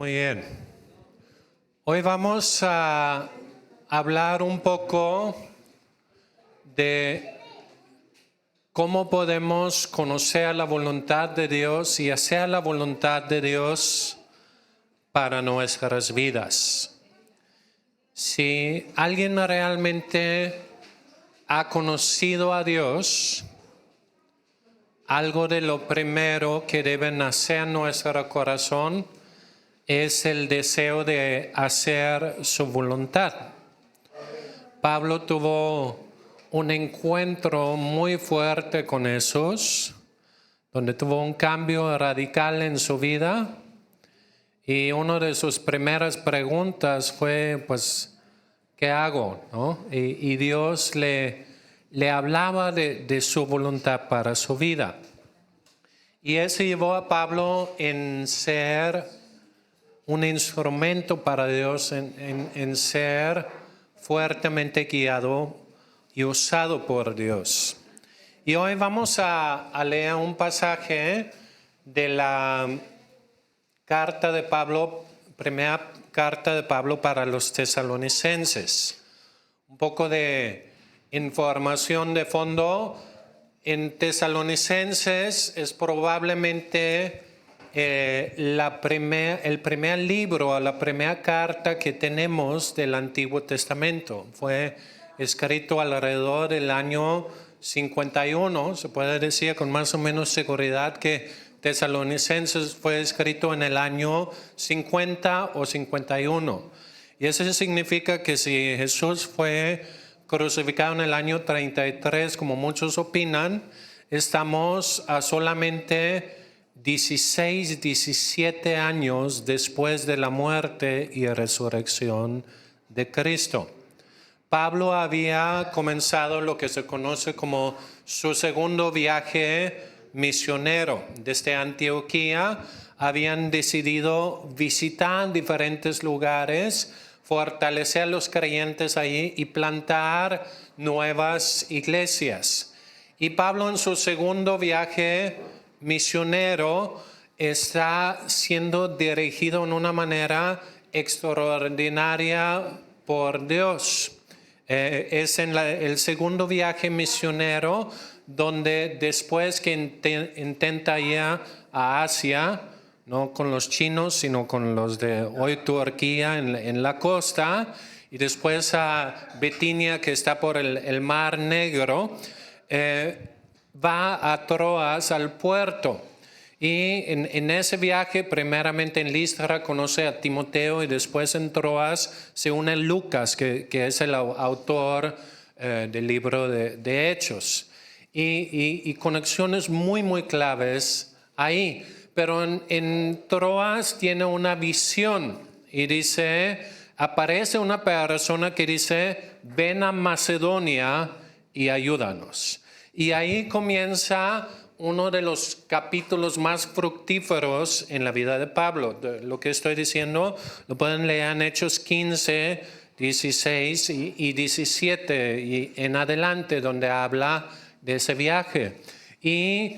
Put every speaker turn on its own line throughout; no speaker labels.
Muy bien. Hoy vamos a hablar un poco de cómo podemos conocer la voluntad de Dios y hacer la voluntad de Dios para nuestras vidas. Si alguien realmente ha conocido a Dios, algo de lo primero que debe nacer en nuestro corazón es el deseo de hacer su voluntad. Pablo tuvo un encuentro muy fuerte con Jesús, donde tuvo un cambio radical en su vida, y una de sus primeras preguntas fue, pues, ¿qué hago? ¿No? Y Dios le hablaba de su voluntad para su vida. Y eso llevó a Pablo en ser un instrumento para Dios, en ser fuertemente guiado y usado por Dios. Y hoy vamos a leer un pasaje de la carta de Pablo, primera carta de Pablo para los tesalonicenses. Un poco de información de fondo. En Tesalonicenses es probablemente el primer libro, la primera carta que tenemos del Antiguo Testamento. Fue escrito alrededor del año 51, se puede decir con más o menos seguridad que Tesalonicenses fue escrito en el año 50 o 51. Y eso significa que si Jesús fue crucificado en el año 33, como muchos opinan, estamos a solamente 16, 17 años después de la muerte y resurrección de Cristo. Pablo había comenzado lo que se conoce como su segundo viaje misionero. Desde Antioquía habían decidido visitar diferentes lugares, fortalecer a los creyentes allí y plantar nuevas iglesias. Y Pablo, en su segundo viaje misionero, está siendo dirigido en una manera extraordinaria por Dios. Es en el segundo viaje misionero donde después que intenta ir a Asia, no con los chinos, sino con los de hoy Turquía en la costa, y después a Bitinia, que está por el Mar Negro, va a Troas, al puerto. Y en ese viaje, primeramente en Listra, conoce a Timoteo, y después en Troas se une Lucas, que es el autor del libro de Hechos. Y conexiones muy, muy claves ahí. Pero en Troas tiene una visión y aparece una persona que dice, ven a Macedonia y ayúdanos. Y ahí comienza uno de los capítulos más fructíferos en la vida de Pablo. Lo que estoy diciendo lo pueden leer en Hechos 15, 16 y 17 y en adelante, donde habla de ese viaje. Y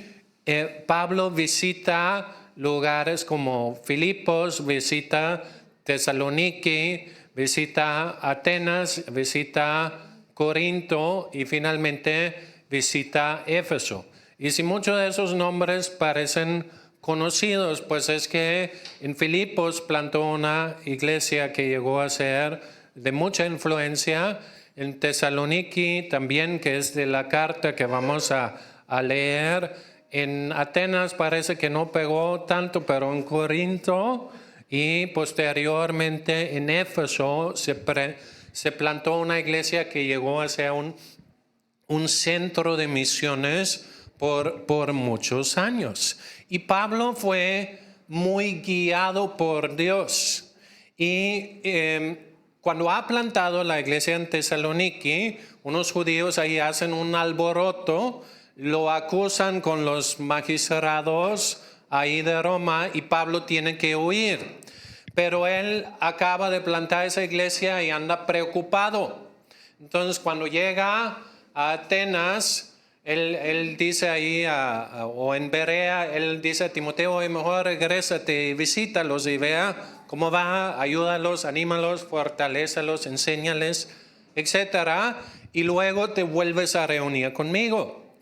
Pablo visita lugares como Filipos, visita Tesalonique, visita Atenas, visita Corinto y finalmente visita Éfeso. Y si muchos de esos nombres parecen conocidos, pues es que en Filipos plantó una iglesia que llegó a ser de mucha influencia. En Tesalonique también, que es de la carta que vamos a leer. En Atenas parece que no pegó tanto, pero en Corinto y posteriormente en Éfeso se plantó una iglesia que llegó a ser un centro de misiones por muchos años. Y Pablo fue muy guiado por Dios. Y cuando ha plantado la iglesia en Tesalonique, unos judíos ahí hacen un alboroto, lo acusan con los magistrados ahí de Roma y Pablo tiene que huir. Pero él acaba de plantar esa iglesia y anda preocupado. Entonces cuando llega a Atenas, él dice ahí, o en Berea, él dice a Timoteo, mejor regrésate y visítalos y vea ¿Cómo va? Ayúdalos, anímalos, fortalézalos, enséñales, etcétera. Y luego te vuelves a reunir conmigo.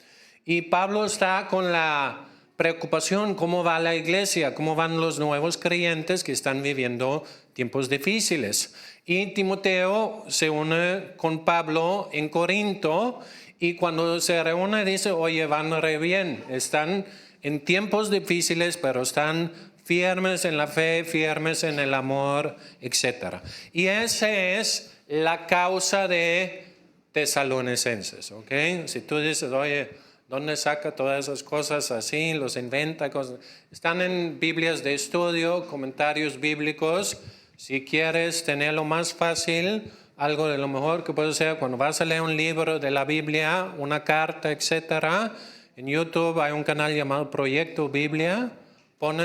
Y Pablo está con la preocupación, ¿cómo va la iglesia? ¿Cómo van los nuevos creyentes que están viviendo tiempos difíciles? Y Timoteo se une con Pablo en Corinto y cuando se reúne dice, oye, van re bien, están en tiempos difíciles, pero están firmes en la fe, firmes en el amor, etc. Y esa es la causa de Tesalonicenses, ¿ok? Si tú dices, oye, ¿dónde saca todas esas cosas así? Los inventa, cosas. Están en Biblias de estudio, comentarios bíblicos. Si quieres tenerlo más fácil, algo de lo mejor que puedes hacer cuando vas a leer un libro de la Biblia, una carta, etcétera. En YouTube hay un canal llamado Proyecto Biblia.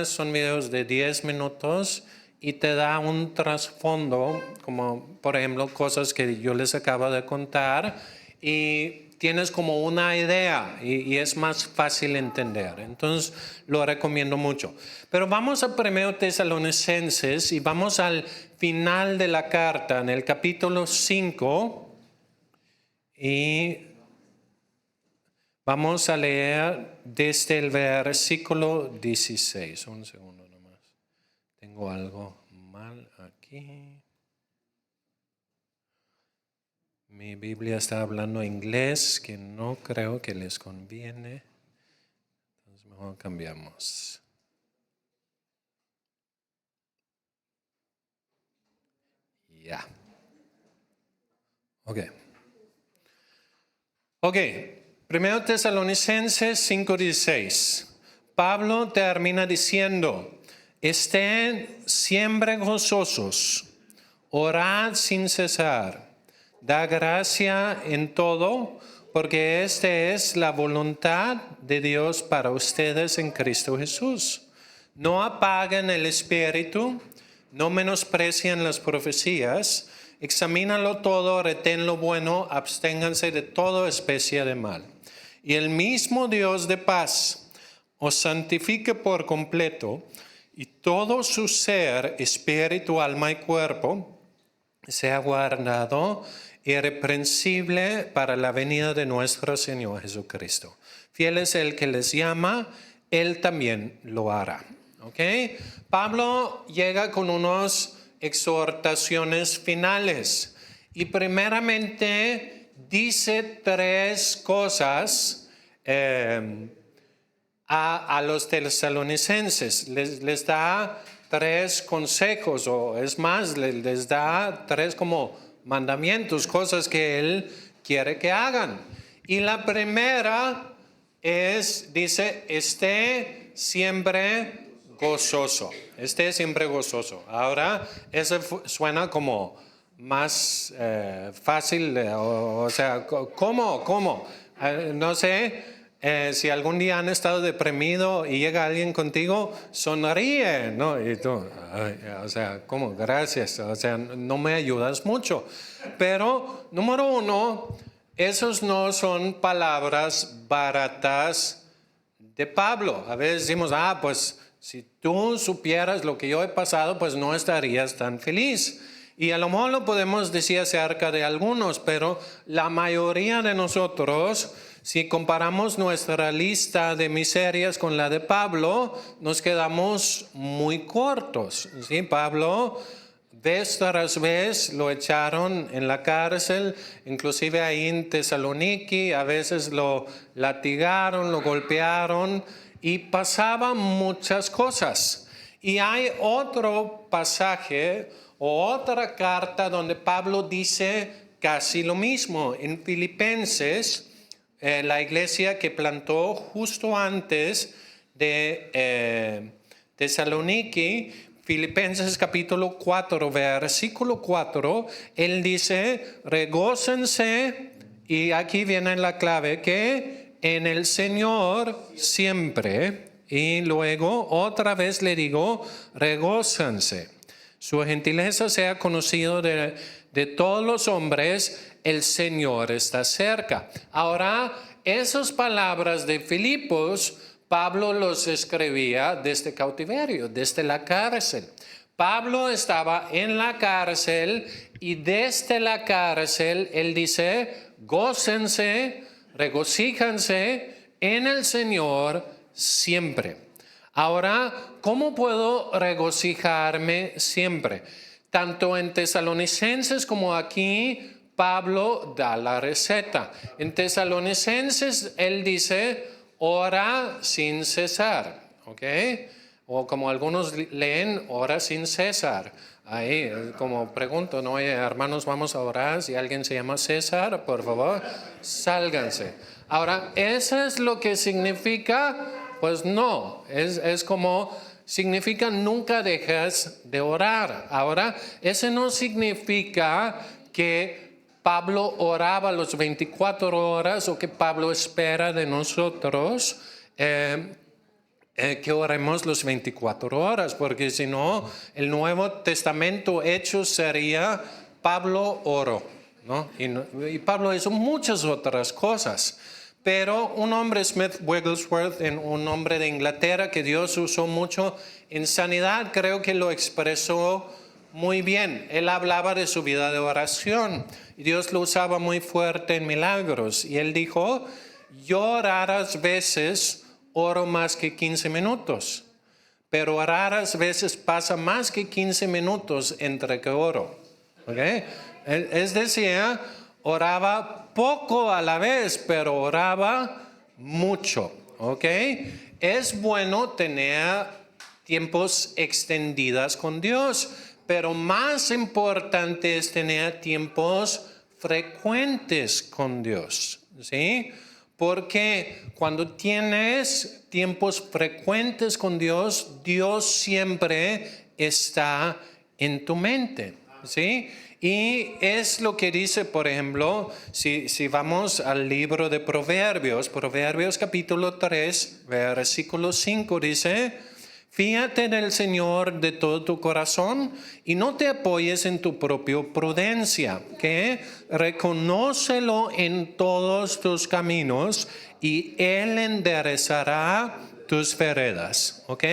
Son videos de 10 minutos y te da un trasfondo, como por ejemplo cosas que yo les acabo de contar, y tienes como una idea y es más fácil entender. Entonces lo recomiendo mucho. Pero vamos a 1 Tesalonicenses y vamos al final de la carta, en el capítulo 5, y vamos a leer desde el versículo 16. Un segundo nomás. Tengo algo mal aquí. Mi Biblia está hablando inglés, que no creo que les conviene. Entonces mejor cambiamos. Ya. Ok. 1 Tesalonicenses 5:16. Pablo termina diciendo, estén siempre gozosos, orad sin cesar. Da gracia en todo, porque esta es la voluntad de Dios para ustedes en Cristo Jesús. No apaguen el espíritu, no menosprecien las profecías, examínalo todo, retén lo bueno, absténganse de toda especie de mal. Y el mismo Dios de paz os santifique por completo, y todo su ser, espíritu, alma y cuerpo, sea guardado irreprensible para la venida de nuestro Señor Jesucristo. Fiel es el que les llama, Él también lo hará. ¿Ok? Pablo llega con unas exhortaciones finales y primeramente dice 3 cosas a los tesalonicenses. Les da 3 consejos, o es más, les da 3 como mandamientos, cosas que él quiere que hagan. Y la primera dice, esté siempre gozoso. Esté siempre gozoso. Ahora, eso suena como más fácil, o sea, ¿cómo? No sé. Si algún día han estado deprimido y llega alguien contigo, sonríe, ¿no? Y tú, o sea, ¿cómo? Gracias, o sea, no me ayudas mucho. Pero, número 1, esos no son palabras baratas de Pablo. A veces decimos, pues si tú supieras lo que yo he pasado, pues no estarías tan feliz. Y a lo mejor lo podemos decir acerca de algunos, pero la mayoría de nosotros, si comparamos nuestra lista de miserias con la de Pablo, nos quedamos muy cortos. ¿Sí? Pablo, vez tras vez, lo echaron en la cárcel, inclusive ahí en Tesaloniki, a veces lo latigaron, lo golpearon y pasaban muchas cosas. Y hay otro pasaje o otra carta donde Pablo dice casi lo mismo. En Filipenses, la iglesia que plantó justo antes de Tesaloniki, Filipenses capítulo 4, versículo 4, él dice, regócense, y aquí viene la clave, que en el Señor siempre, y luego otra vez le digo, regócense. Su gentileza sea conocido de todos los hombres, el Señor está cerca. Ahora, esas palabras de Filipos, Pablo los escribía desde cautiverio, desde la cárcel. Pablo estaba en la cárcel y desde la cárcel él dice, gócense, regocíjanse en el Señor siempre. Ahora, ¿cómo puedo regocijarme siempre? Tanto en Tesalonicenses como aquí, Pablo da la receta. En Tesalonicenses él dice, ora sin cesar, ¿ok? O como algunos leen, ora sin cesar. Ahí, como pregunto, ¿no? Hermanos, vamos a orar. Si alguien se llama César, por favor, sálganse. Ahora, ¿eso es lo que significa? Pues no, es como significa nunca dejas de orar. Ahora, eso no significa que Pablo oraba las 24 horas o que Pablo espera de nosotros que oremos las 24 horas, porque si no, el Nuevo Testamento hecho sería Pablo oró, ¿no? Y Pablo hizo muchas otras cosas. Pero un hombre, Smith Wigglesworth, un hombre de Inglaterra que Dios usó mucho en sanidad, creo que lo expresó muy bien. Él hablaba de su vida de oración y Dios lo usaba muy fuerte en milagros. Y él dijo, yo raras veces oro más que 15 minutos, pero raras veces pasa más que 15 minutos entre que oro. ¿Okay? Es decir, oraba poco a la vez, pero oraba mucho. ¿Ok? Es bueno tener tiempos extendidos con Dios, pero más importante es tener tiempos frecuentes con Dios. ¿Sí? Porque cuando tienes tiempos frecuentes con Dios, Dios siempre está en tu mente, ¿sí? Y es lo que dice, por ejemplo, si vamos al libro de Proverbios, Proverbios capítulo 3, versículo 5 dice, fíjate en el Señor de todo tu corazón y no te apoyes en tu propia prudencia, que reconócelo en todos tus caminos y Él enderezará tus veredas, ¿ok?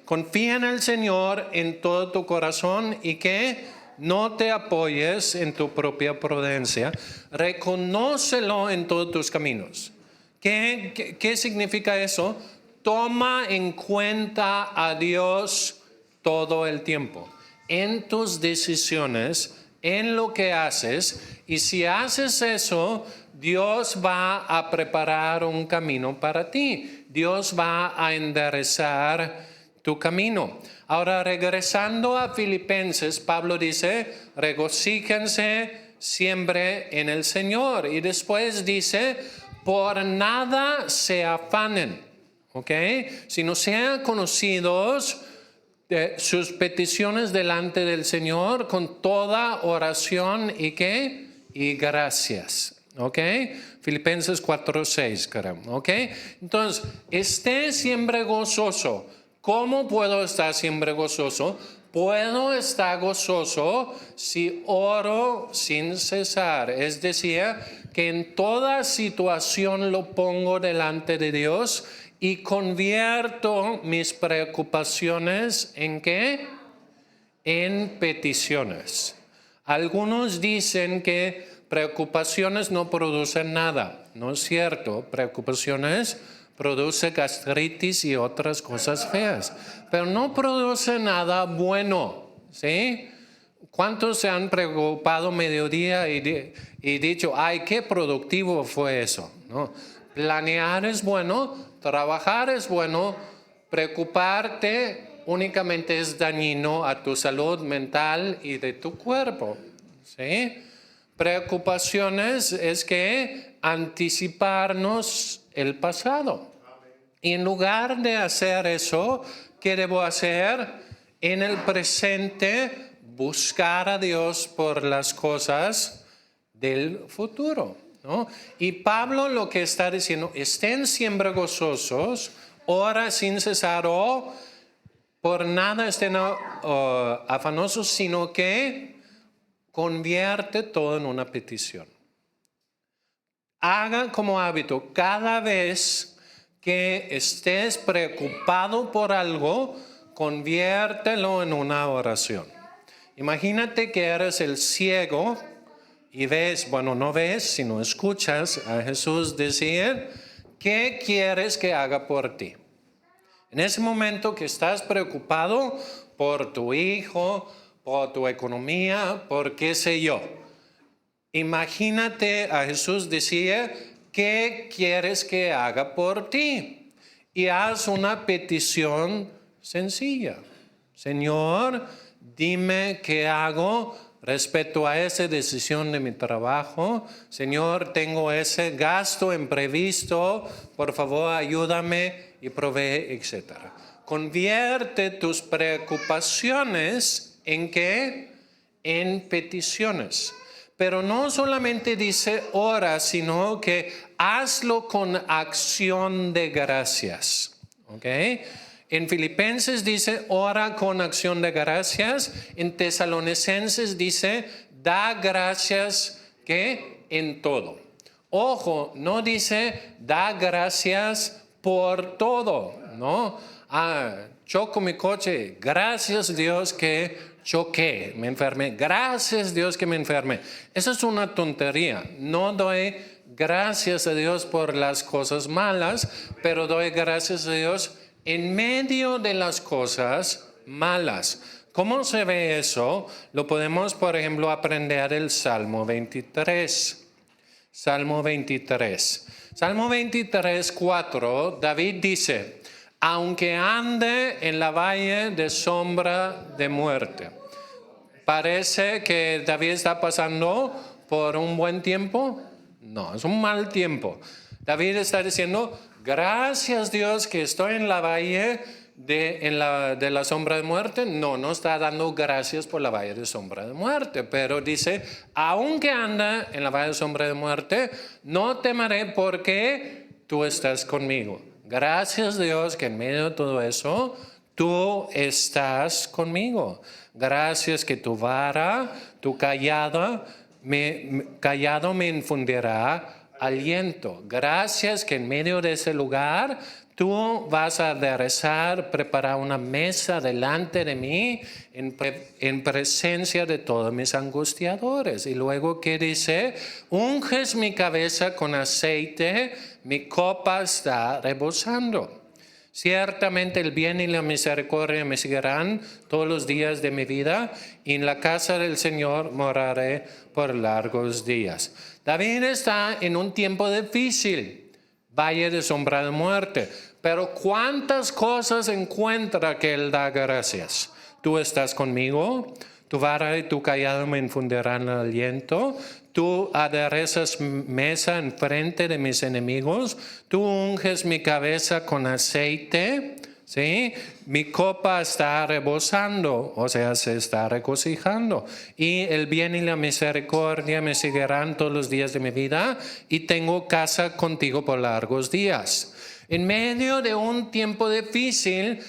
Confía en el Señor en todo tu corazón y que no te apoyes en tu propia prudencia, reconócelo en todos tus caminos. ¿Qué significa eso? Toma en cuenta a Dios todo el tiempo, en tus decisiones, en lo que haces, y si haces eso, Dios va a preparar un camino para ti. Dios va a enderezar tu camino. Ahora, regresando a Filipenses, Pablo dice, regocíjense siempre en el Señor. Y después dice, por nada se afanen. ¿Ok? Sino sean conocidos sus peticiones delante del Señor con toda oración y ¿qué? Y gracias. ¿Ok? Filipenses 4:6, creo. ¿Ok? Entonces, esté siempre gozoso. ¿Cómo puedo estar siempre gozoso? Puedo estar gozoso si oro sin cesar. Es decir, que en toda situación lo pongo delante de Dios y convierto mis preocupaciones en ¿qué? En peticiones. Algunos dicen que preocupaciones no producen nada. No es cierto. Preocupaciones producen gastritis y otras cosas feas. Pero no produce nada bueno. ¿Sí? ¿Cuántos se han preocupado mediodía y dicho, ay, qué productivo fue eso? ¿No? Planear es bueno, trabajar es bueno, preocuparte únicamente es dañino a tu salud mental y de tu cuerpo. ¿Sí? Preocupaciones es que anticiparnos el pasado. Y en lugar de hacer eso, ¿qué debo hacer? En el presente, buscar a Dios por las cosas del futuro, ¿no? Y Pablo lo que está diciendo, estén siempre gozosos, ora sin cesar, o por nada estén afanosos, sino que convierte todo en una petición. Haga como hábito, cada vez que estés preocupado por algo, conviértelo en una oración. Imagínate que eres el ciego y ves, bueno, no ves, sino escuchas a Jesús decir, ¿qué quieres que haga por ti? En ese momento que estás preocupado por tu hijo, por tu economía, por qué sé yo. Imagínate a Jesús decir, ¿qué quieres que haga por ti? Y haz una petición sencilla. Señor, dime qué hago respecto a esa decisión de mi trabajo. Señor, tengo ese gasto imprevisto. Por favor, ayúdame y provee, etc. Convierte tus preocupaciones ¿en qué? En peticiones. Pero no solamente dice ora, sino que hazlo con acción de gracias. ¿Ok? En Filipenses dice, ora con acción de gracias. En Tesalonicenses dice, da gracias ¿qué? En todo. Ojo, no dice, da gracias por todo, ¿no? Choco mi coche, gracias Dios que choqué, me enfermé, gracias Dios que me enfermé. Eso es una tontería. No doy gracias a Dios por las cosas malas, pero doy gracias a Dios en medio de las cosas malas. ¿Cómo se ve eso? Lo podemos, por ejemplo, aprender del Salmo 23. Salmo 23. Salmo 23, 4, David dice, aunque ande en la valle de sombra de muerte. ¿Parece que David está pasando por un buen tiempo? No, es un mal tiempo. David está diciendo, gracias Dios que estoy en la valle de la sombra de muerte. No está dando gracias por la valle de sombra de muerte, pero dice, aunque anda en la valle de sombra de muerte, no temeré porque tú estás conmigo. Gracias Dios que en medio de todo eso, tú estás conmigo. Gracias que tu vara, tu callado me infundirá aliento. Gracias que en medio de ese lugar tú vas a aderezar, preparar una mesa delante de mí en presencia de todos mis angustiadores. Y luego que dice, unges mi cabeza con aceite, mi copa está rebosando. Ciertamente el bien y la misericordia me seguirán todos los días de mi vida y en la casa del Señor moraré por largos días. David está en un tiempo difícil, valle de sombra de muerte, pero ¿cuántas cosas encuentra que él da gracias? Tú estás conmigo, tu vara y tu callado me infundirán aliento. Tú aderezas mesa en frente de mis enemigos. Tú unges mi cabeza con aceite. ¿Sí? Mi copa está rebosando, o sea, se está regocijando. Y el bien y la misericordia me seguirán todos los días de mi vida. Y tengo casa contigo por largos días. En medio de un tiempo difícil,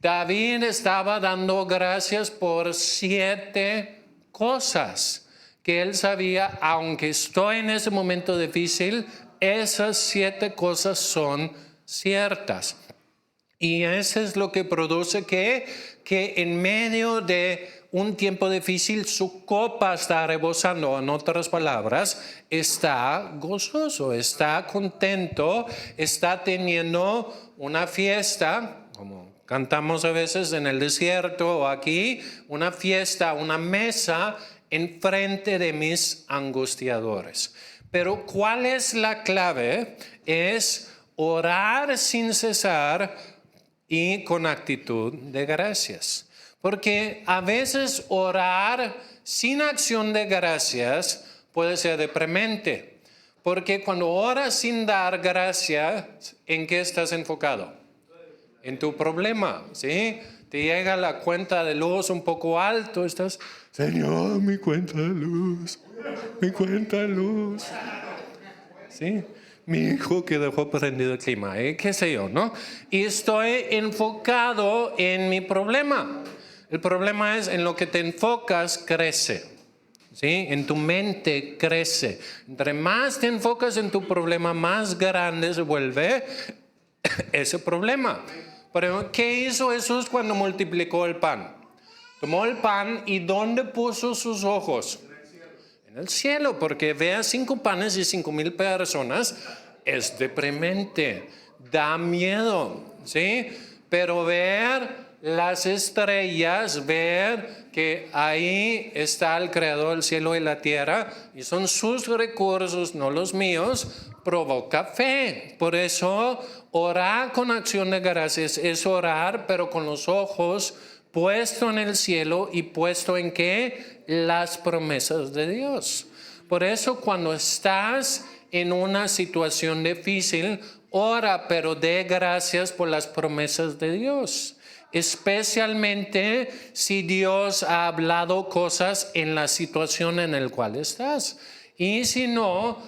David estaba dando gracias por 7 cosas que él sabía, aunque estoy en ese momento difícil, esas 7 cosas son ciertas. Y eso es lo que produce que en medio de un tiempo difícil su copa está rebosando. En otras palabras, está gozoso, está contento, está teniendo una fiesta, como cantamos a veces en el desierto o aquí, una fiesta, una mesa en frente de mis angustiadores. Pero ¿cuál es la clave? Es orar sin cesar y con actitud de gracias. Porque a veces orar sin acción de gracias puede ser deprimente. Porque cuando oras sin dar gracias, ¿en qué estás enfocado? En tu problema, ¿sí? Te llega la cuenta de luz un poco alto, estás, Señor, mi cuenta de luz, mi cuenta de luz. ¿Sí? Mi hijo que dejó prendido el clima, qué sé yo, ¿no? Y estoy enfocado en mi problema. El problema es en lo que te enfocas, crece. ¿Sí? En tu mente crece. Entre más te enfocas en tu problema, más grande se vuelve ese problema. Pero ¿qué hizo Jesús cuando multiplicó el pan? Tomó el pan y ¿dónde puso sus ojos? En el cielo, porque ve a 5 panes y 5,000 personas, es deprimente, da miedo, ¿sí? Pero ver las estrellas, ver que ahí está el creador del cielo y la tierra, y son sus recursos, no los míos, provoca fe. Por eso, orar con acción de gracias es orar, pero con los ojos puesto en el cielo y puesto en ¿qué? Las promesas de Dios. Por eso cuando estás en una situación difícil, ora, pero dé gracias por las promesas de Dios. Especialmente si Dios ha hablado cosas en la situación en la cual estás. Y si no,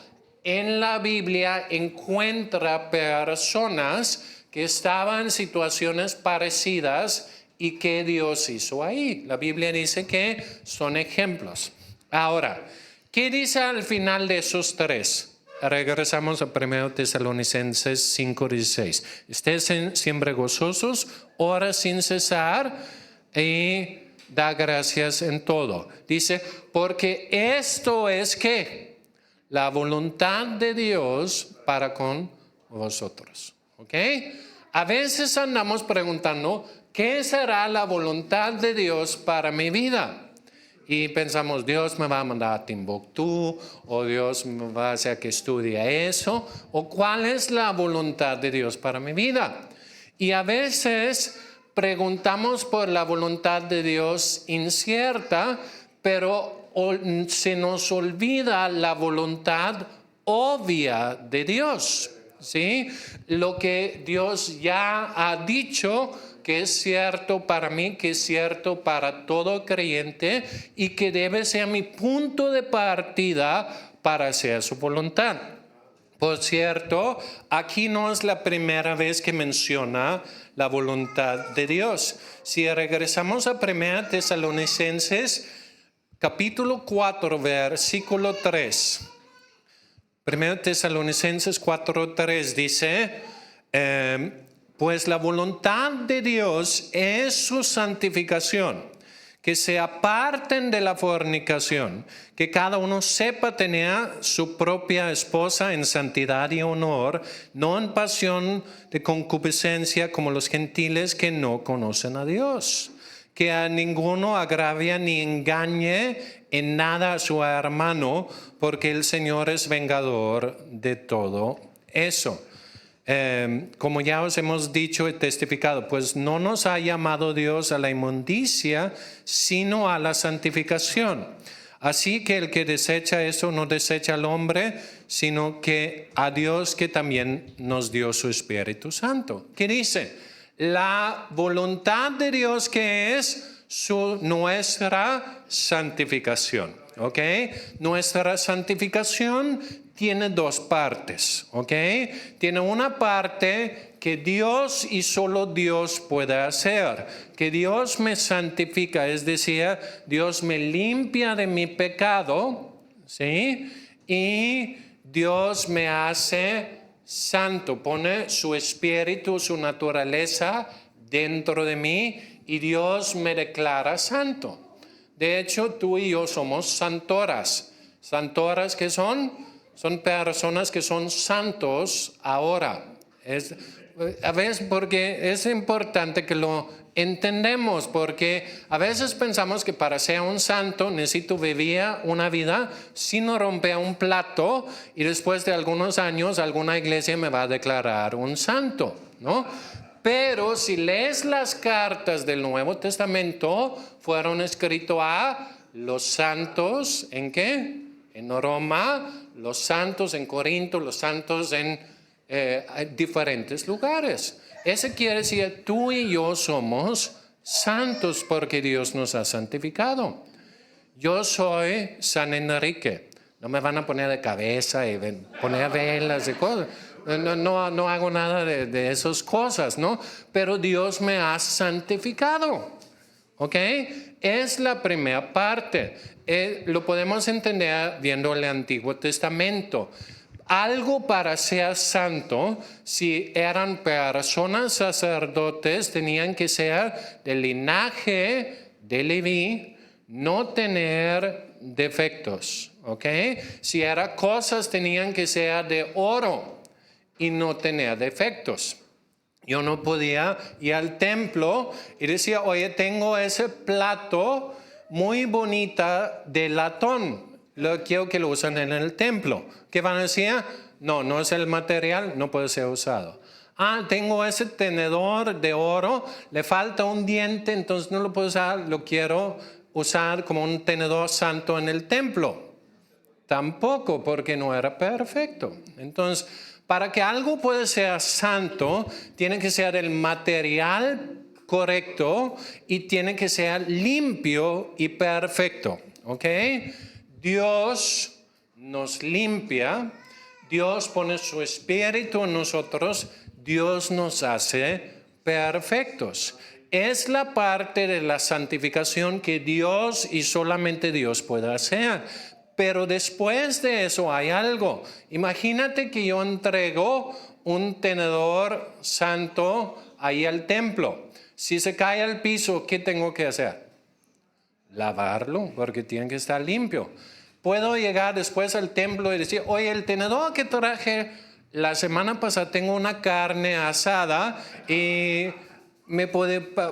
en la Biblia encuentra personas que estaban en situaciones parecidas y que Dios hizo ahí. La Biblia dice que son ejemplos. Ahora, ¿qué dice al final de esos 3? Regresamos a 1 Tesalonicenses 5:16. Estén siempre gozosos, ora sin cesar y da gracias en todo. Dice, porque esto es ¿qué? La voluntad de Dios para con vosotros. ¿Ok? A veces andamos preguntando, ¿qué será la voluntad de Dios para mi vida? Y pensamos, Dios me va a mandar a Timbuktu, o Dios me va a hacer que estudie eso, o cuál es la voluntad de Dios para mi vida. Y a veces preguntamos por la voluntad de Dios incierta, pero se nos olvida la voluntad obvia de Dios, ¿sí? Lo que Dios ya ha dicho que es cierto para mí, que es cierto para todo creyente y que debe ser mi punto de partida para hacer su voluntad. Por cierto, aquí no es la primera vez que menciona la voluntad de Dios. Si regresamos a 1 Tesalonicenses, capítulo 4, versículo 3. 1 Tesalonicenses 4:3 dice, pues la voluntad de Dios es su santificación, que se aparten de la fornicación, que cada uno sepa tener su propia esposa en santidad y honor, no en pasión de concupiscencia como los gentiles que no conocen a Dios. Que a ninguno agravie ni engañe en nada a su hermano, porque el Señor es vengador de todo eso. Como ya os hemos dicho y testificado, pues no nos ha llamado Dios a la inmundicia, sino a la santificación. Así que el que desecha eso no desecha al hombre, sino que a Dios que también nos dio su Espíritu Santo. ¿Qué dice? La voluntad de Dios que es nuestra santificación. ¿Ok? Nuestra santificación tiene 2 partes. ¿Ok? Tiene una parte que Dios y solo Dios puede hacer. Que Dios me santifica, es decir, Dios me limpia de mi pecado, ¿sí? Y Dios me hace santo, pone su espíritu, su naturaleza dentro de mí y Dios me declara santo. De hecho, tú y yo somos santoras. ¿Santoras qué son? Son personas que son santos ahora. A veces porque es importante que lo entendemos, porque a veces pensamos que para ser un santo necesito vivir una vida sin romper un plato y después de algunos años alguna iglesia me va a declarar un santo, ¿no? Pero si lees las cartas del Nuevo Testamento, fueron escritos a los santos, ¿en qué? En Roma, los santos en Corinto, los santos en diferentes lugares. Eso quiere decir, tú y yo somos santos porque Dios nos ha santificado. Yo soy San Enrique. No me van a poner de cabeza y poner velas y cosas. No hago nada de esas cosas, ¿no? Pero Dios me ha santificado. ¿Ok? Es la primera parte. Lo podemos entender viendo el Antiguo Testamento. algo para ser santo, si eran personas sacerdotes, tenían que ser del linaje de Leví, no tener defectos, ¿ok? Si eran cosas, tenían que ser de oro y no tener defectos. Yo no podía ir al templo y decir, oye, tengo ese plato muy bonita de latón. Lo quiero que lo usen en el templo. ¿Qué van a decir? No, no es el material, no puede ser usado. Tengo ese tenedor de oro, le falta un diente, entonces no lo puedo usar, lo quiero usar como un tenedor santo en el templo. Tampoco, porque no era perfecto. Entonces, para que algo pueda ser santo, tiene que ser el material correcto y tiene que ser limpio y perfecto. ¿Ok? Dios nos limpia, Dios pone su espíritu en nosotros, Dios nos hace perfectos. Es la parte de la santificación que Dios y solamente Dios puede hacer. Pero después de eso hay algo. Imagínate que yo entrego un tenedor santo ahí al templo. Si se cae al piso, ¿qué tengo que hacer? Lavarlo, porque tiene que estar limpio. Puedo llegar después al templo y decir, oye, el tenedor que traje la semana pasada, tengo una carne asada y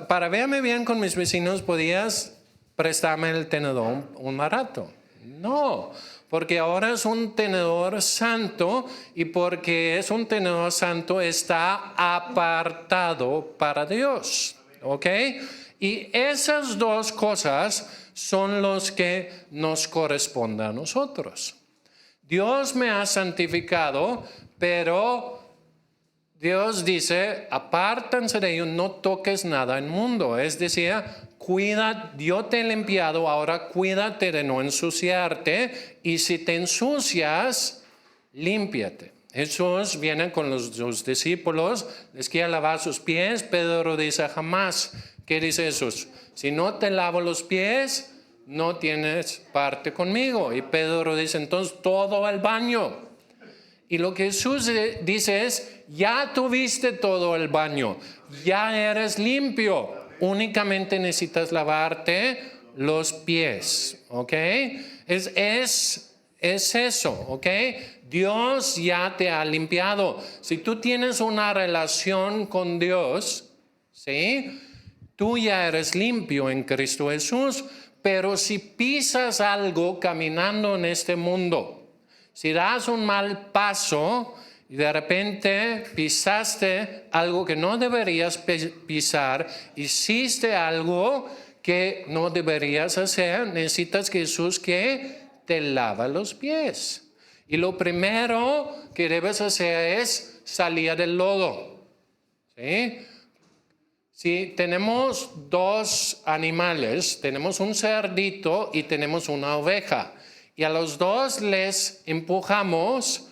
para verme bien con mis vecinos, ¿podías prestarme el tenedor un rato? No, porque ahora es un tenedor santo y porque es un tenedor santo está apartado para Dios. ¿Ok? Y esas dos cosas son los que nos corresponden a nosotros. Dios me ha santificado, pero Dios dice, apártense de ello, no toques nada en mundo. Es decir, cuida, yo te he limpiado, ahora cuídate de no ensuciarte. Y si te ensucias, límpiate. Jesús viene con sus discípulos, les quiere lavar sus pies. Pedro dice, jamás. ¿Qué dice Jesús? Si no te lavo los pies, no tienes parte conmigo. Y Pedro dice, entonces todo el baño. Y lo que Jesús dice es, ya tuviste todo el baño, ya eres limpio, únicamente necesitas lavarte los pies, ¿ok? Es eso, ¿ok? Dios ya te ha limpiado. Si tú tienes una relación con Dios, ¿sí? Tú ya eres limpio en Cristo Jesús, pero si pisas algo caminando en este mundo, si das un mal paso y de repente pisaste algo que no deberías pisar, hiciste algo que no deberías hacer, necesitas que Jesús que te lava los pies. Y lo primero que debes hacer es salir del lodo. ¿Sí? Si tenemos dos animales, tenemos un cerdito y tenemos una oveja. Y a los dos les empujamos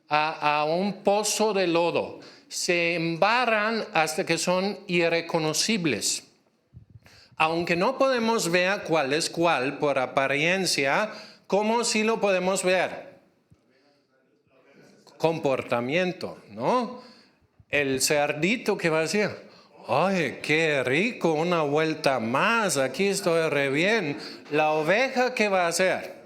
a un pozo de lodo. Se embarran hasta que son irreconocibles. Aunque no podemos ver cuál es cuál por apariencia, ¿cómo sí lo podemos ver? Comportamiento, ¿no? El cerdito que va a decir, ¡ay, qué rico! Una vuelta más, aquí estoy re bien. La oveja, ¿qué va a hacer?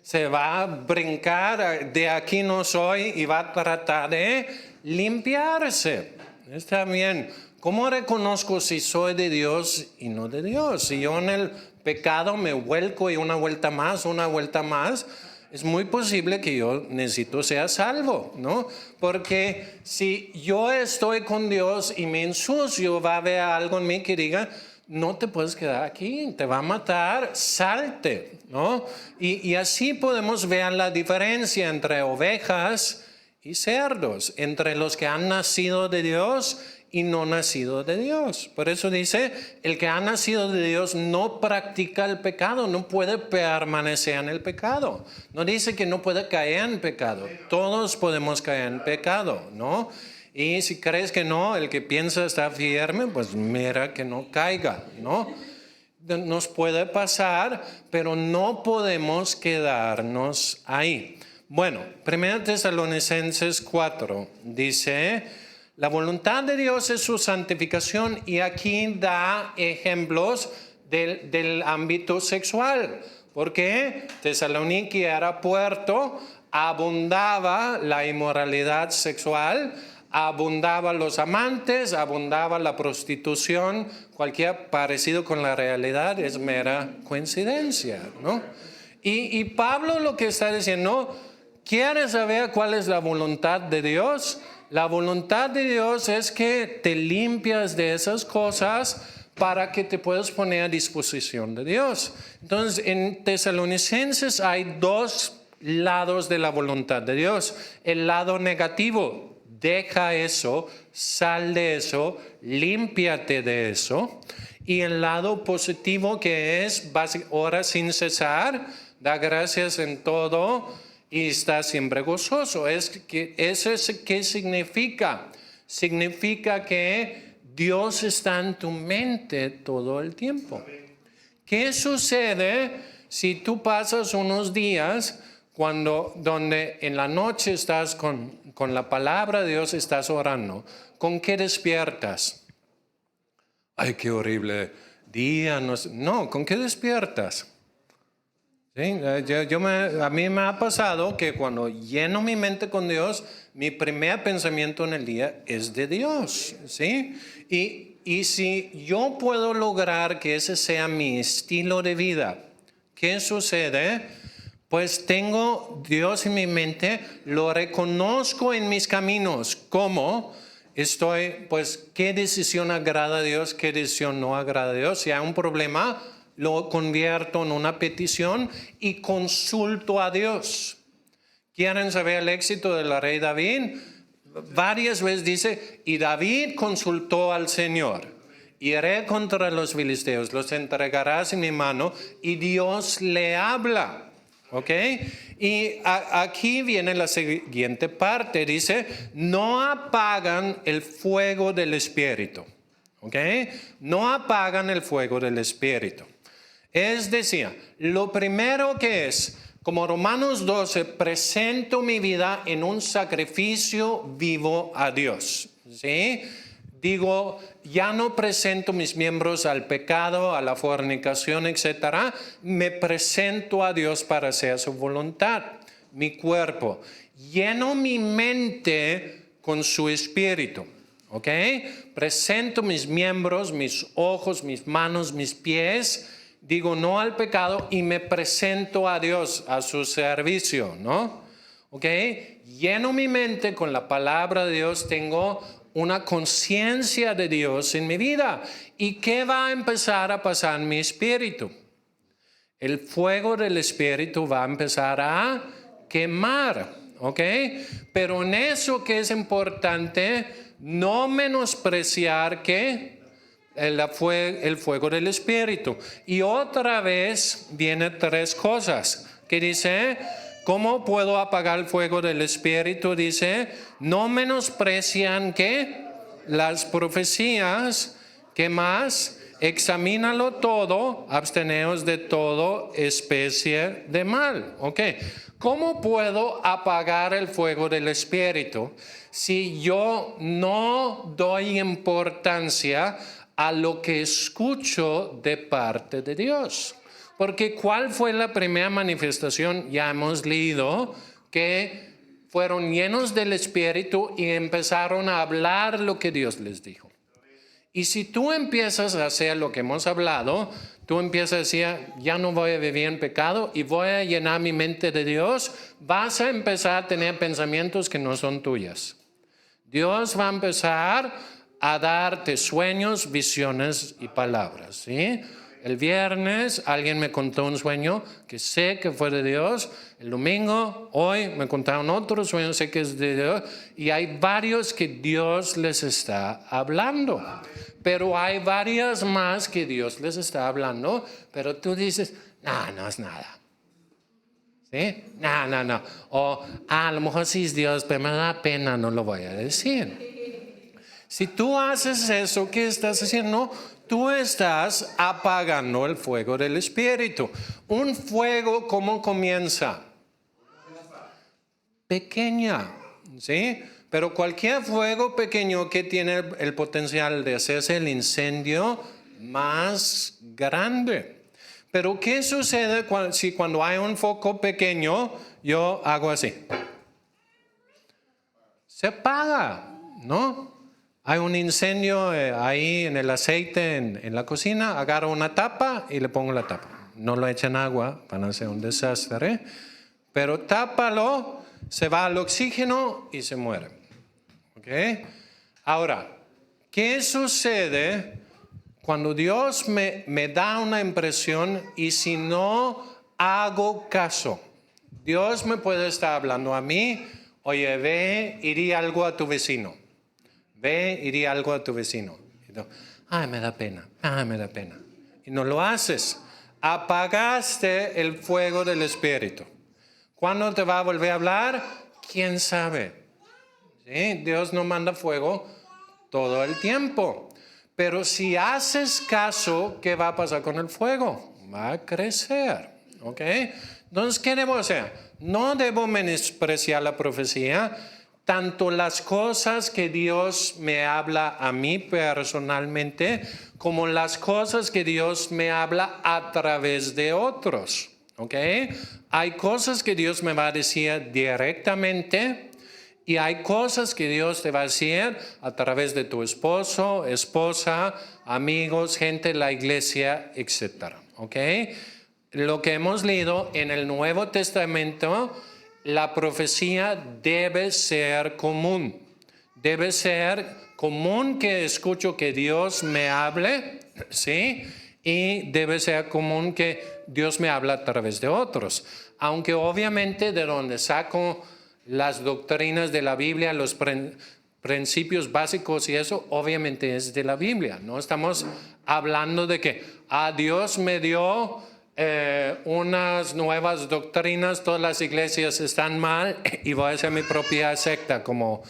Se va a brincar, de aquí no soy, y va a tratar de limpiarse. Está bien. ¿Cómo reconozco si soy de Dios y no de Dios? Si yo en el pecado me vuelco y una vuelta más, es muy posible que yo necesito ser salvo, ¿no? Porque si yo estoy con Dios y me ensucio, va a haber algo en mí que diga, no te puedes quedar aquí, te va a matar, salte, ¿no? Y así podemos ver la diferencia entre ovejas y cerdos, entre los que han nacido de Dios y no nacido de Dios. Por eso dice, el que ha nacido de Dios no practica el pecado, no puede permanecer en el pecado. No dice que no puede caer en pecado, todos podemos caer en pecado, ¿no? Y si crees que no, el que piensa está firme, pues mira que no caiga, ¿no? Nos puede pasar, pero no podemos quedarnos ahí. Bueno, 1 Tesalonicenses 4 dice, la voluntad de Dios es su santificación, y aquí da ejemplos del ámbito sexual, porque Tesaloniki era puerto, abundaba la inmoralidad sexual, abundaba los amantes, abundaba la prostitución. Cualquier parecido con la realidad es mera coincidencia, ¿no? Y Pablo lo que está diciendo, ¿quieres saber cuál es la voluntad de Dios? La voluntad de Dios es que te limpias de esas cosas para que te puedas poner a disposición de Dios. Entonces, en Tesalonicenses hay dos lados de la voluntad de Dios. El lado negativo, deja eso, sal de eso, límpiate de eso. Y el lado positivo, que es ora sin cesar, da gracias en todo y está siempre gozoso. ¿Eso qué significa? Significa que Dios está en tu mente todo el tiempo. ¿Qué sucede si tú pasas unos días donde en la noche estás con la palabra de Dios, estás orando? ¿Con qué despiertas? Ay, qué horrible día. No, ¿con qué despiertas? ¿Sí? A mí me ha pasado que cuando lleno mi mente con Dios, mi primer pensamiento en el día es de Dios, ¿sí? Y si yo puedo lograr que ese sea mi estilo de vida, ¿qué sucede? Pues tengo Dios en mi mente, lo reconozco en mis caminos. ¿Cómo? Pues, ¿qué decisión agrada a Dios? ¿Qué decisión no agrada a Dios? Si hay un problema, lo convierto en una petición y consulto a Dios. ¿Quieren saber el éxito del rey David? Varias veces dice, y David consultó al Señor. Iré contra los filisteos, los entregarás en mi mano, y Dios le habla. ¿Ok? Y aquí viene la siguiente parte. Dice, no apagan el fuego del Espíritu. ¿Ok? No apagan el fuego del Espíritu. Es decir, lo primero que es, como Romanos 12, presento mi vida en un sacrificio vivo a Dios. ¿Sí? Digo, ya no presento mis miembros al pecado, a la fornicación, etc. Me presento a Dios para hacer su voluntad, mi cuerpo. Lleno mi mente con su espíritu. ¿Ok? Presento mis miembros, mis ojos, mis manos, mis pies. Digo no al pecado y me presento a Dios, a su servicio, ¿no? ¿Ok? Lleno mi mente con la palabra de Dios, tengo una conciencia de Dios en mi vida. ¿Y qué va a empezar a pasar en mi espíritu? El fuego del espíritu va a empezar a quemar, ¿ok? Pero en eso que es importante, no menospreciar que el fuego del espíritu. Y otra vez vienen tres cosas que dice, ¿cómo puedo apagar el fuego del espíritu? Dice, no menosprecian que las profecías, ¿qué más? Examínalo todo, absteneos de todo especie de mal. ¿Ok? ¿Cómo puedo apagar el fuego del espíritu si yo no doy importancia a lo que escucho de parte de Dios? Porque ¿cuál fue la primera manifestación? Ya hemos leído que fueron llenos del Espíritu y empezaron a hablar lo que Dios les dijo. Y si tú empiezas a hacer lo que hemos hablado, tú empiezas a decir, ya no voy a vivir en pecado y voy a llenar mi mente de Dios, vas a empezar a tener pensamientos que no son tuyas. Dios va a empezar a darte sueños, visiones y palabras, ¿sí? El viernes alguien me contó un sueño que sé que fue de Dios. El domingo, hoy me contaron otro sueño, sé que es de Dios. Y hay varios que Dios les está hablando. Pero hay varias más que Dios les está hablando. Pero tú dices, no es nada. ¿Sí? No. O a lo mejor sí es Dios, pero me da pena, no lo voy a decir. Si tú haces eso, ¿qué estás haciendo? Tú estás apagando el fuego del Espíritu. Un fuego, ¿cómo comienza? pequeña, ¿sí? Pero cualquier fuego pequeño que tiene el potencial de hacerse el incendio más grande. Pero ¿qué sucede si cuando hay un foco pequeño yo hago así? Se apaga, ¿no? Hay un incendio ahí en el aceite en la cocina, agarro una tapa y le pongo la tapa. No lo echen agua, van a ser un desastre, pero tápalo, se va al oxígeno y se muere. ¿Okay? Ahora, ¿qué sucede cuando Dios me da una impresión y si no hago caso? Dios me puede estar hablando a mí, oye, ve, iría algo a tu vecino. Ve, iría algo a tu vecino. Y tú, ay, me da pena, me da pena. Y no lo haces. Apagaste el fuego del Espíritu. ¿Cuándo te va a volver a hablar? ¿Quién sabe? ¿Sí? Dios no manda fuego todo el tiempo. Pero si haces caso, ¿qué va a pasar con el fuego? Va a crecer. ¿Ok? Entonces, ¿qué debo hacer? No debo menospreciar la profecía, tanto las cosas que Dios me habla a mí personalmente, como las cosas que Dios me habla a través de otros. ¿Ok? Hay cosas que Dios me va a decir directamente y hay cosas que Dios te va a decir a través de tu esposo, esposa, amigos, gente de la iglesia, etc. ¿Ok? Lo que hemos leído en el Nuevo Testamento, la profecía debe ser común. Debe ser común que escucho que Dios me hable, ¿sí? Y debe ser común que Dios me habla a través de otros. Aunque obviamente de donde saco las doctrinas de la Biblia, los principios básicos y eso, obviamente es de la Biblia. No estamos hablando de que Dios me dio unas nuevas doctrinas, todas las iglesias están mal y voy a hacer mi propia secta como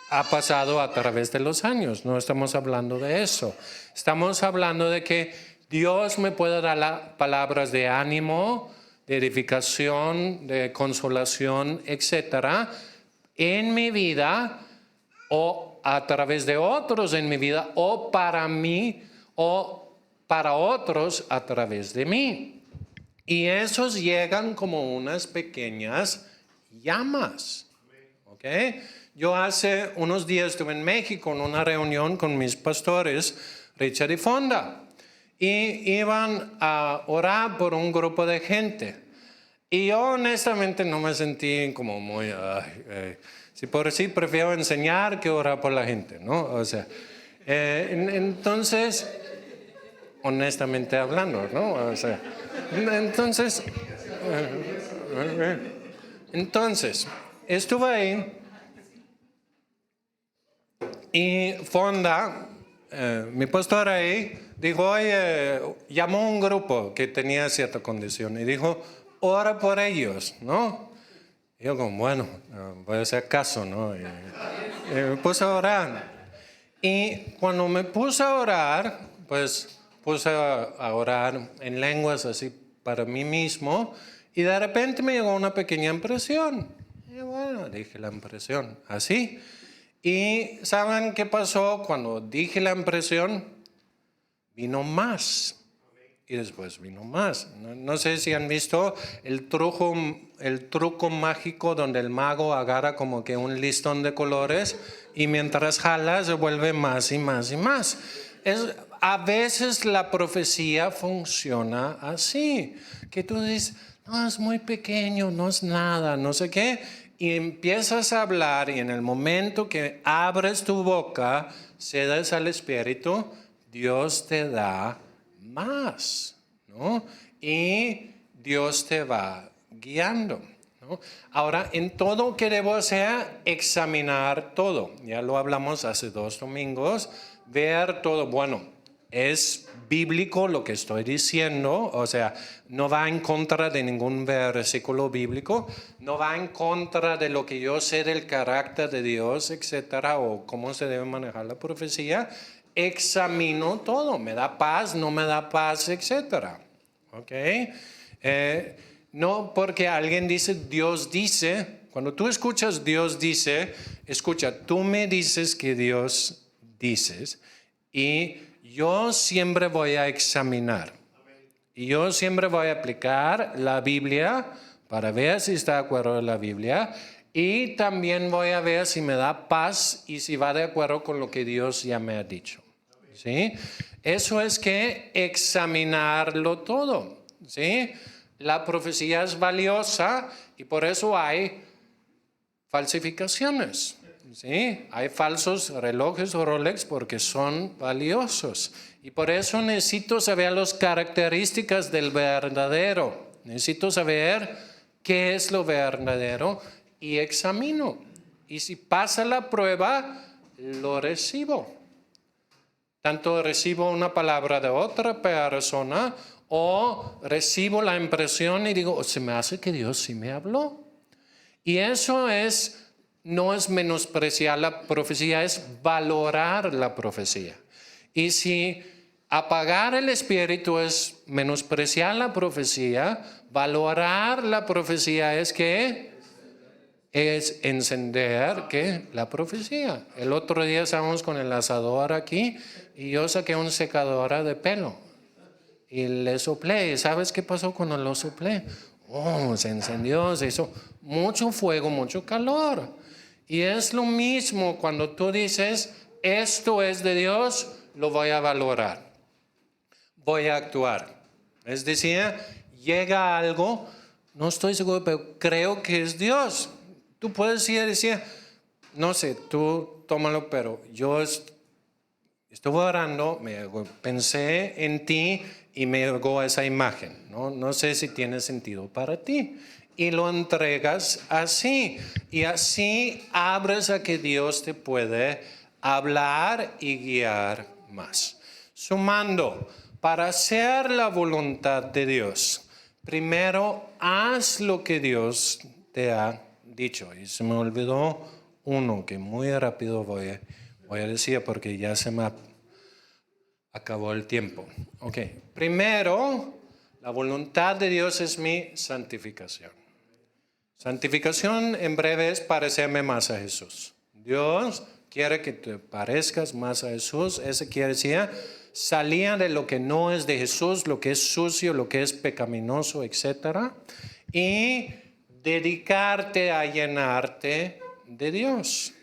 ha pasado a través de los años. No estamos hablando de eso. Estamos hablando de que Dios me puede dar palabras de ánimo, de edificación, de consolación, etcétera, en mi vida o a través de otros en mi vida o para mí o para otros a través de mí. Y esos llegan como unas pequeñas llamas. ¿Ok? Yo hace unos días estuve en México en una reunión con mis pastores, Richard y Fonda. Y iban a orar por un grupo de gente. Y yo honestamente no me sentí como muy... si por sí prefiero enseñar que orar por la gente, ¿no? O sea, entonces, honestamente hablando, ¿no? O sea, entonces, estuve ahí y Fonda, mi pastor ahí, dijo, oye, llamó un grupo que tenía cierta condición y dijo, ora por ellos, ¿no? Y yo como, bueno, voy a hacer caso, ¿no? Y me puse a orar. Y cuando me puse a orar, pues puse a orar en lenguas así para mí mismo y de repente me llegó una pequeña impresión. Y bueno, dije la impresión, así. Y ¿saben qué pasó? Cuando dije la impresión, vino más. Y después vino más. No sé si han visto el truco mágico donde el mago agarra como que un listón de colores y mientras jala se vuelve más y más y más. A veces la profecía funciona así, que tú dices, no, es muy pequeño, no es nada, no sé qué, y empiezas a hablar y en el momento que abres tu boca, cedes al Espíritu, Dios te da más, ¿no? Y Dios te va guiando, ¿no? Ahora, en todo que debo hacer, examinar todo. Ya lo hablamos hace 2 domingos, ver todo. Bueno, es bíblico lo que estoy diciendo, o sea, no va en contra de ningún versículo bíblico, no va en contra de lo que yo sé del carácter de Dios, etcétera, o cómo se debe manejar la profecía. Examino todo, me da paz, no me da paz, etcétera. ¿Ok? No porque alguien dice, Dios dice, Cuando tú escuchas Dios dice, escucha, tú me dices que Dios dices y yo siempre voy a examinar. Y yo siempre voy a aplicar la Biblia para ver si está de acuerdo con la Biblia y también voy a ver si me da paz y si va de acuerdo con lo que Dios ya me ha dicho. ¿Sí? Eso es que examinarlo todo. ¿Sí? La profecía es valiosa y por eso hay falsificaciones. ¿Sí? Hay falsos relojes o Rolex porque son valiosos. Y por eso necesito saber las características del verdadero. Necesito saber qué es lo verdadero y examino. Y si pasa la prueba, lo recibo. Tanto recibo una palabra de otra persona o recibo la impresión y digo, se me hace que Dios sí me habló. Y eso no es menospreciar la profecía, es valorar la profecía. Y si apagar el espíritu es menospreciar la profecía, valorar la profecía es que es encender la profecía. El otro día estábamos con el asador aquí y yo saqué una secadora de pelo y le soplé. ¿Y sabes qué pasó cuando lo soplé? Se encendió, se hizo mucho fuego, mucho calor. Y es lo mismo cuando tú dices, esto es de Dios, lo voy a valorar, voy a actuar. Es decir, llega algo, no estoy seguro, pero creo que es Dios. Tú puedes decir, no sé, tú tómalo, pero yo estuve orando, pensé en ti y me llegó esa imagen. No sé si tiene sentido para ti. Y lo entregas así. Y así abres a que Dios te puede hablar y guiar más. Sumando, para hacer la voluntad de Dios, primero haz lo que Dios te ha dicho. Y se me olvidó uno que muy rápido voy a decir porque ya se me acabó el tiempo. Ok, primero, la voluntad de Dios es mi santificación. Santificación en breve es parecerme más a Jesús. Dios quiere que te parezcas más a Jesús. Eso quiere decir salir de lo que no es de Jesús, lo que es sucio, lo que es pecaminoso, etc. Y dedicarte a llenarte de Dios.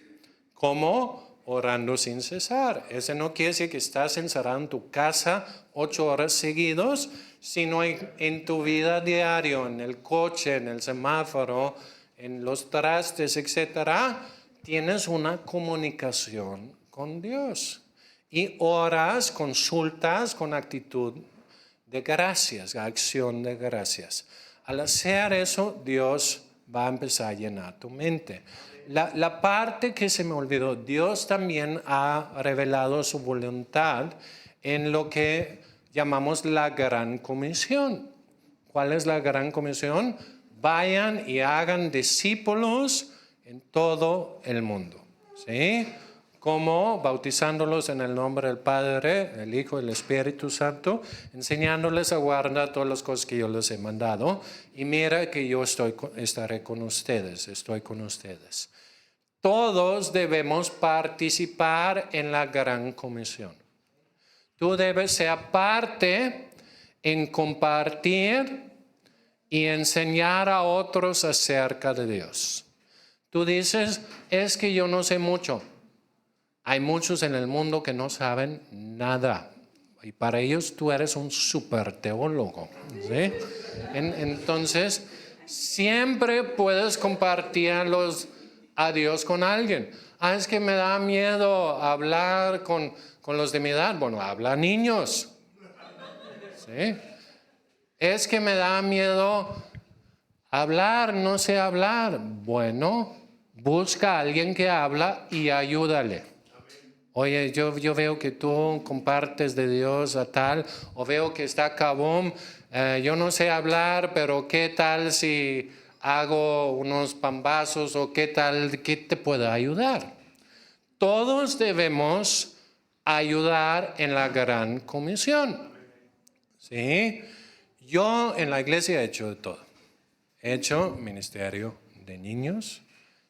¿Cómo? Orando sin cesar. Eso no quiere decir que estás encerrado en tu casa 8 horas seguidos, sino en tu vida diaria, en el coche, en el semáforo, en los trastes, etc. Tienes una comunicación con Dios. Y oras, consultas con actitud de gracias, acción de gracias. Al hacer eso, Dios va a empezar a llenar tu mente. La parte que se me olvidó, Dios también ha revelado su voluntad en lo que llamamos la Gran Comisión. ¿Cuál es la Gran Comisión? Vayan y hagan discípulos en todo el mundo. ¿Sí? Como bautizándolos en el nombre del Padre, el Hijo y el Espíritu Santo, enseñándoles a guardar todas las cosas que yo les he mandado. Y mira que yo estaré con ustedes, estoy con ustedes. Todos debemos participar en la Gran Comisión. Tú debes ser parte en compartir y enseñar a otros acerca de Dios. Tú dices, es que yo no sé mucho. Hay muchos en el mundo que no saben nada. Y para ellos tú eres un súper teólogo. ¿Sí? Entonces, siempre puedes compartir a Dios con alguien. Es que me da miedo hablar con los de mi edad. Bueno, habla a niños. ¿Sí? Es que me da miedo hablar, no sé hablar. Bueno, busca a alguien que habla y ayúdale. Oye, yo veo que tú compartes de Dios a tal, o veo que está Kabum, yo no sé hablar, pero ¿qué tal si hago unos pambazos o qué tal, qué te puede ayudar? Todos debemos ayudar en la Gran Comisión. ¿Sí? Yo en la iglesia he hecho de todo. He hecho ministerio de niños,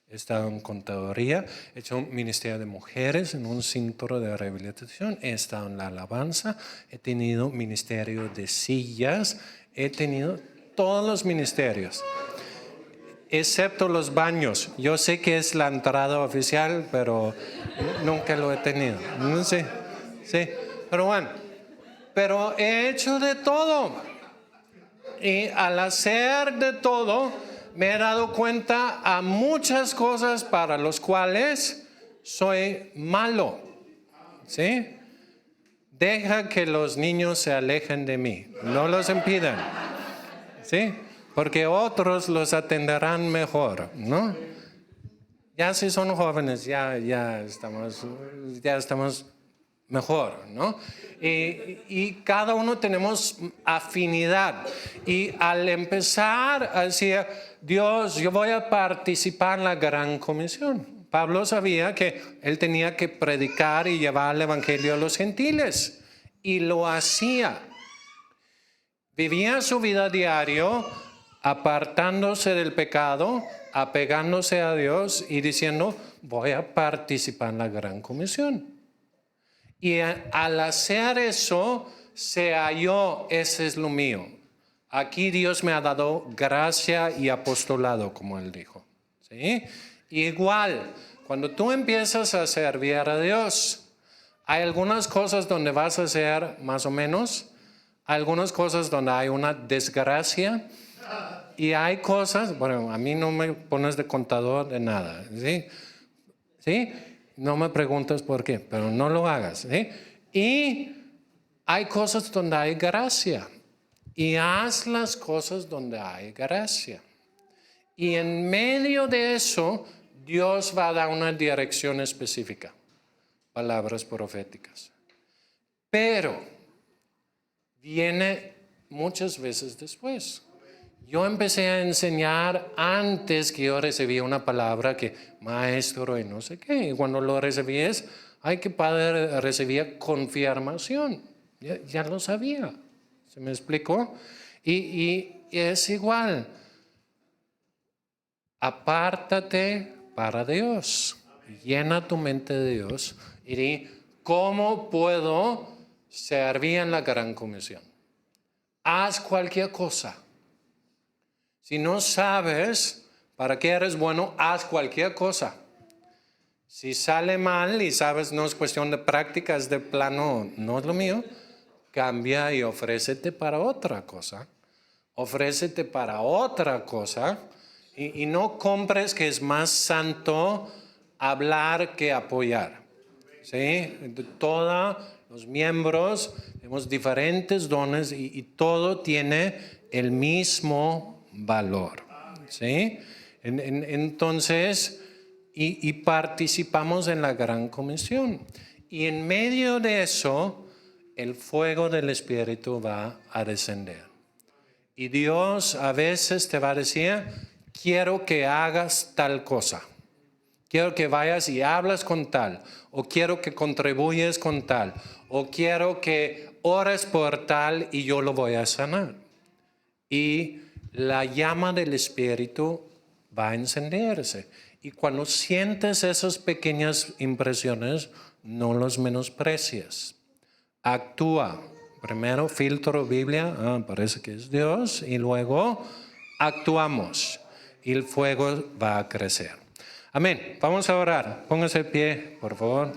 he estado en contaduría, he hecho un ministerio de mujeres en un centro de rehabilitación, he estado en la alabanza, he tenido ministerio de sillas, he tenido todos los ministerios, excepto los baños. Yo sé que es la entrada oficial, pero nunca lo he tenido. No sé, sí, pero bueno, pero he hecho de todo. Y al hacer de todo, me he dado cuenta a muchas cosas para las cuales soy malo. ¿Sí? Deja que los niños se alejen de mí, no los impidan. ¿Sí? Porque otros los atenderán mejor, ¿no? Ya si son jóvenes, ya estamos mejor, ¿no? Y cada uno tenemos afinidad. Y al empezar a decir, Dios, yo voy a participar en la gran comisión. Pablo sabía que él tenía que predicar y llevar el evangelio a los gentiles. Y lo hacía. Vivía su vida diario apartándose del pecado, apegándose a Dios y diciendo, voy a participar en la gran comisión. Y al hacer eso, se halló, ese es lo mío. Aquí Dios me ha dado gracia y apostolado, como él dijo. ¿Sí? Igual, cuando tú empiezas a servir a Dios, hay algunas cosas donde vas a hacer más o menos, algunas cosas donde hay una desgracia, y hay cosas, bueno, a mí no me pones de contador de nada, ¿sí? ¿Sí? No me preguntas por qué, pero no lo hagas, ¿sí? Y hay cosas donde hay gracia, y haz las cosas donde hay gracia. Y en medio de eso, Dios va a dar una dirección específica, palabras proféticas. Pero viene muchas veces después. Yo empecé a enseñar antes que yo recibía una palabra que maestro y no sé qué. Y cuando lo recibías, ay, que padre, recibía confirmación. Ya lo sabía. ¿Se me explicó? Y es igual. Apártate para Dios. Llena tu mente de Dios. Y di, ¿cómo puedo servir en la gran comisión? Haz cualquier cosa. Si no sabes para qué eres bueno, haz cualquier cosa. Si sale mal y sabes no es cuestión de práctica, es de plano, no es lo mío, cambia y ofrécete para otra cosa. Ofrécete para otra cosa y no compres que es más santo hablar que apoyar. ¿Sí? Todos los miembros tenemos diferentes dones y todo tiene el mismo valor, ¿sí? Entonces, y participamos en la gran comisión. Y en medio de eso, el fuego del Espíritu va a descender. Y Dios a veces te va a decir, quiero que hagas tal cosa. Quiero que vayas y hablas con tal. O quiero que contribuyes con tal. O quiero que ores por tal y yo lo voy a sanar. Y la llama del Espíritu va a encenderse. Y cuando sientes esas pequeñas impresiones, no los menosprecies. Actúa. Primero filtro Biblia, parece que es Dios, y luego actuamos. Y el fuego va a crecer. Amén. Vamos a orar. Póngase de pie, por favor.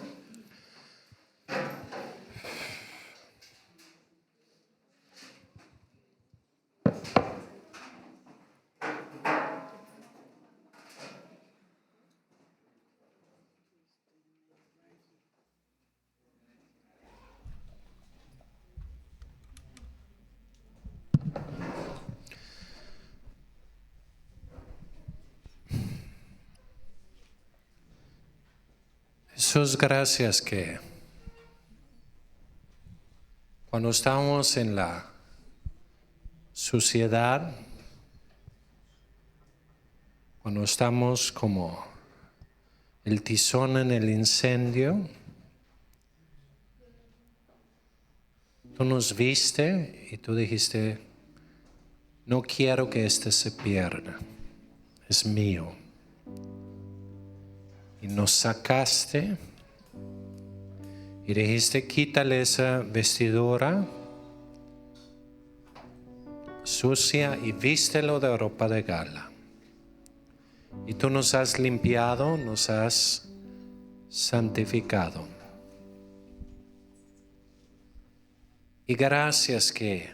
Jesús, gracias que cuando estamos en la suciedad, cuando estamos como el tizón en el incendio, tú nos viste y tú dijiste, no quiero que este se pierda. es mío. Y nos sacaste y dijiste, quítale esa vestidura sucia y vístelo de ropa de gala. Y tú nos has limpiado, nos has santificado. Y gracias que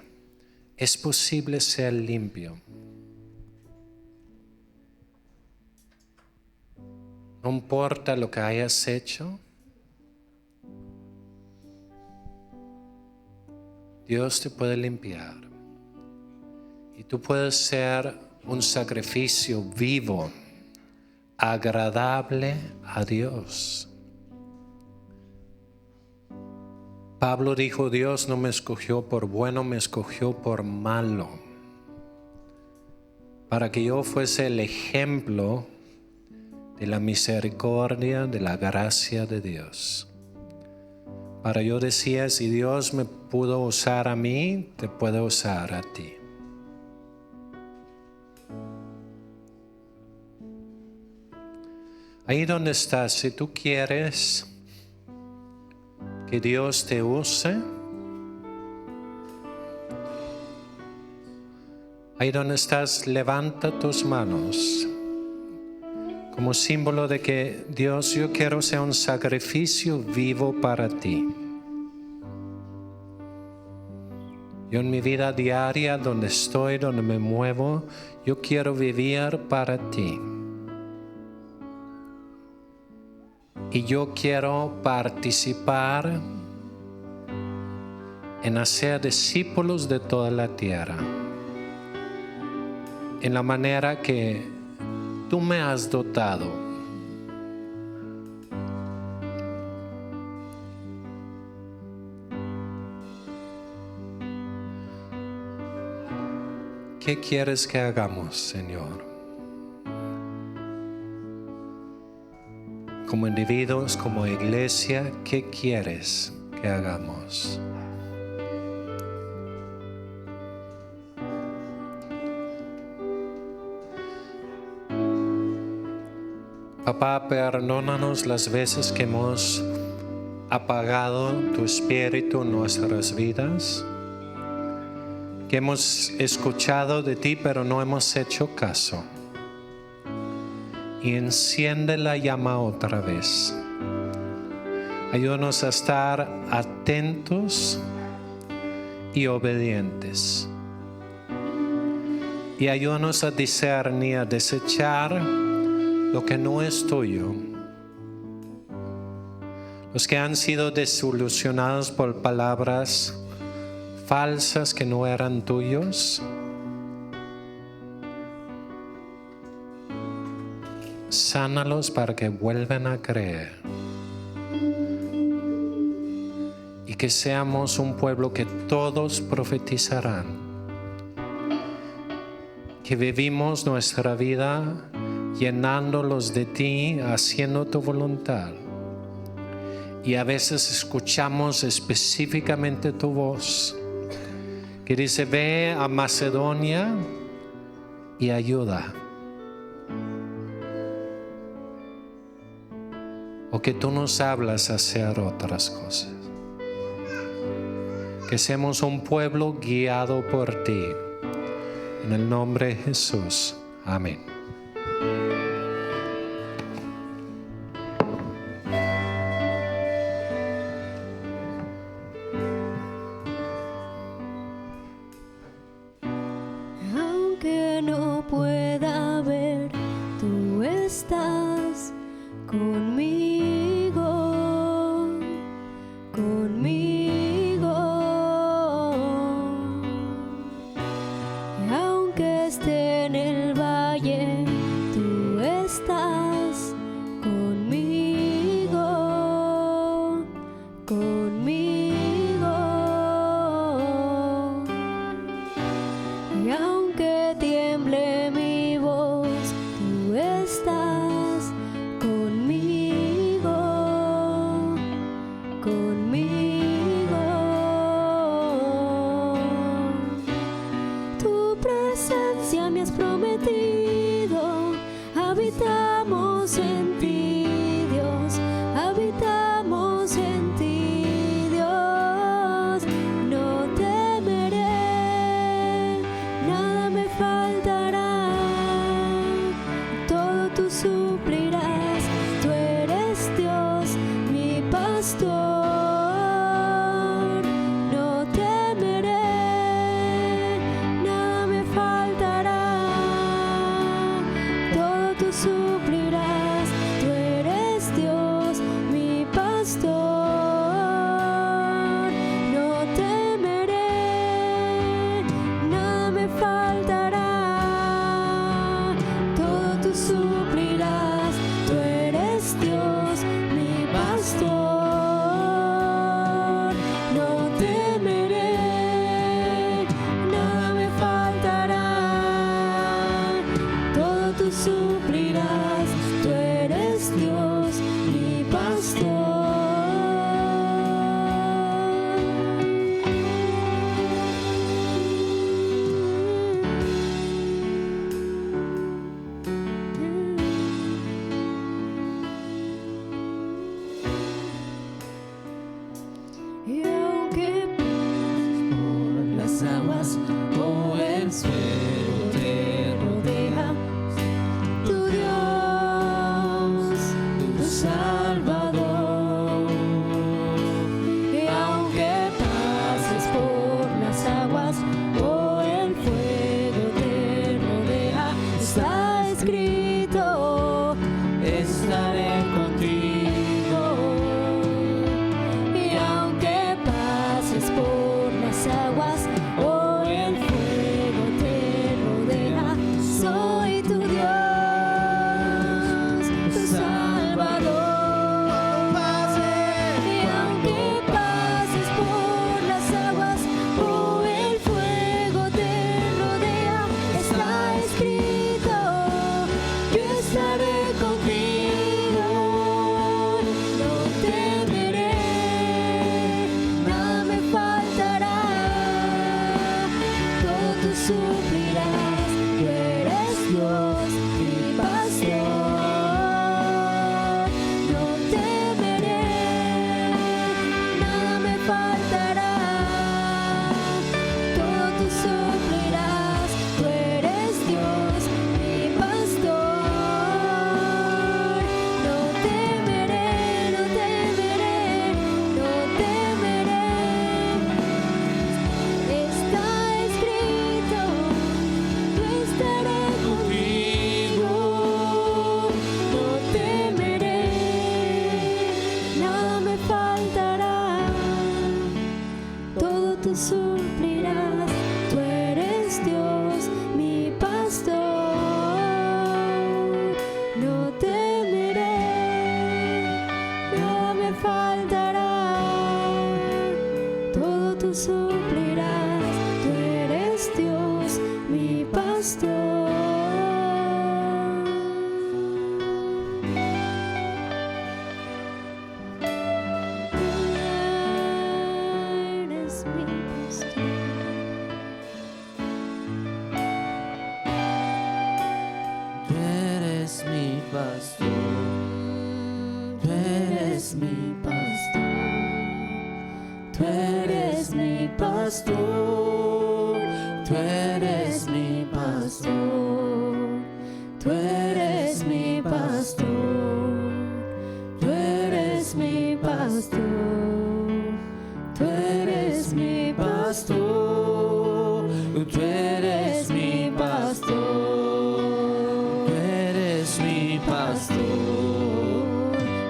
es posible ser limpio. No importa lo que hayas hecho, Dios te puede limpiar. Y tú puedes ser un sacrificio vivo, agradable a Dios. Pablo dijo, Dios no me escogió por bueno, me escogió por malo, para que yo fuese el ejemplo de la misericordia, de la gracia de Dios. Para yo decía, si Dios me pudo usar a mí, te puede usar a ti. Ahí donde estás, si tú quieres que Dios te use, ahí donde estás, levanta tus manos como símbolo de que Dios, yo quiero ser un sacrificio vivo para ti. Yo en mi vida diaria, donde estoy, donde me muevo, yo quiero vivir para ti. Y yo quiero participar en hacer discípulos de toda la tierra, en la manera que tú me has dotado. ¿Qué quieres que hagamos, Señor? Como individuos, como iglesia, ¿qué quieres que hagamos? Papá, perdónanos las veces que hemos apagado tu espíritu en nuestras vidas, que hemos escuchado de ti pero no hemos hecho caso. Y enciende la llama otra vez. Ayúdanos a estar atentos y obedientes. Y ayúdanos a discernir, a desechar lo que no es tuyo. Los que han sido desilusionados por palabras falsas que no eran tuyos, sánalos para que vuelvan a creer. Y que seamos un pueblo que todos profetizarán. Que vivimos nuestra vida llenándolos de ti, haciendo tu voluntad. Y a veces escuchamos específicamente tu voz, que dice, ve a Macedonia y ayuda. O que tú nos hablas a hacer otras cosas. Que seamos un pueblo guiado por ti. En el nombre de Jesús. Amén.
Aunque no pueda ver, tú estás conmigo, conmigo. Y aunque esté en el valle, tú estás conmigo, conmigo. Y aunque tiemble mi voz, tú estás conmigo, conmigo. Tu presencia me has prometido. Habitamos en ti, Dios. Habitamos en ti, Dios. No temeré, nada me faltará. Todo tú suplirás. Tú eres Dios, mi pastor. Suplirás, tú eres Dios, mi pastor. No temeré, nada me faltará. Todo tú suplirás, tú eres Dios, mi pastor. No temeré, nada me faltará. Todo tú suplirás, tú eres Dios, mi pastor. Y aunque por las aguas o el suelo te rodea, tu Dios, tu Salvador. Y aunque pases por las aguas o el fuego te rodea, está escrito, estaré contigo. Y aunque pases por las aguas o el fuego te rodea, soy tu Dios, tu Salvador. Y aunque pases por las aguas o el fuego te rodea, está escrito, yo estaré contigo. No temeré, nada me faltará. Todo tú suplirás, tú eres Dios, mi pastor. No temeré, nada me faltará. Todo tú suplirás, tú eres Dios, mi pastor. No temeré, no temeré, no temeré. Está escrito, yo estaré contigo. No temeré, nada me faltará. Todo tú suplirás, tú eres Dios, mi pastor. No temeré, nada me faltará. Todo tú suplirás, tú eres Dios, mi pastor. Eres mi pastor.
Tú eres mi pastor, tú eres mi pastor, tú eres mi pastor, tú eres mi pastor, tú eres mi pastor, tú eres mi pastor, tú eres mi pastor, tú eres mi pastor,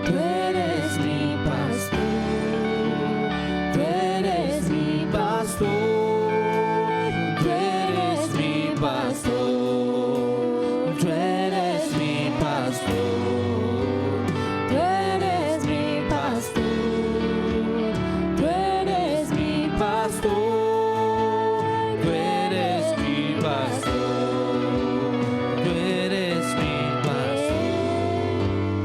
tú eres mi pastor, tú eres mi pastor, tú eres mi pastor, tú eres mi pastor, tú eres mi pastor, tú eres mi pastor, tú eres mi pastor, tú eres mi pastor, tú eres mi pastor,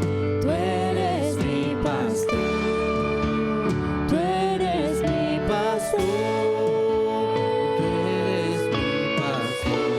tú eres mi pastor, tú eres mi pastor, tú eres mi pastor.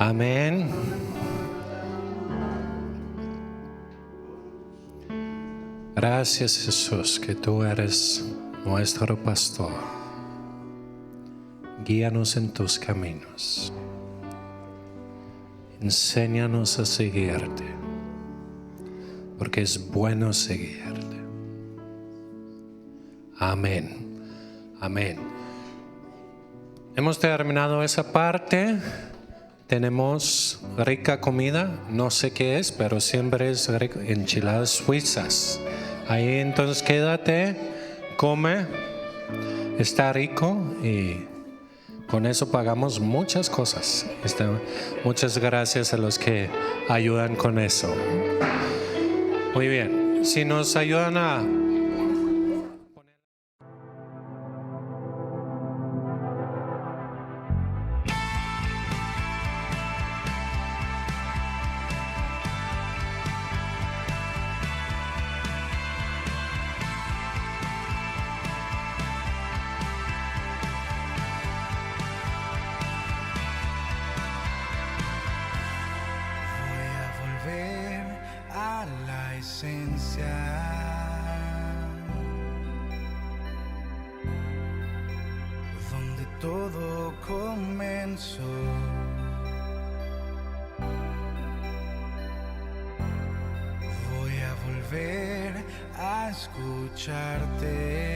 Amén. Gracias, Jesús, que tú eres nuestro pastor. Guíanos en tus caminos. Enséñanos a seguirte, porque es bueno seguirte. Amén. Amén. Hemos terminado esa parte. Tenemos rica comida. No sé qué es, pero siempre es rico. Enchiladas suizas. Ahí entonces quédate, come. Está rico y con eso pagamos muchas cosas. Muchas gracias a los que ayudan con eso. Muy bien. Si nos ayudan a...
A la esencia donde todo comenzó. Voy a volver a escucharte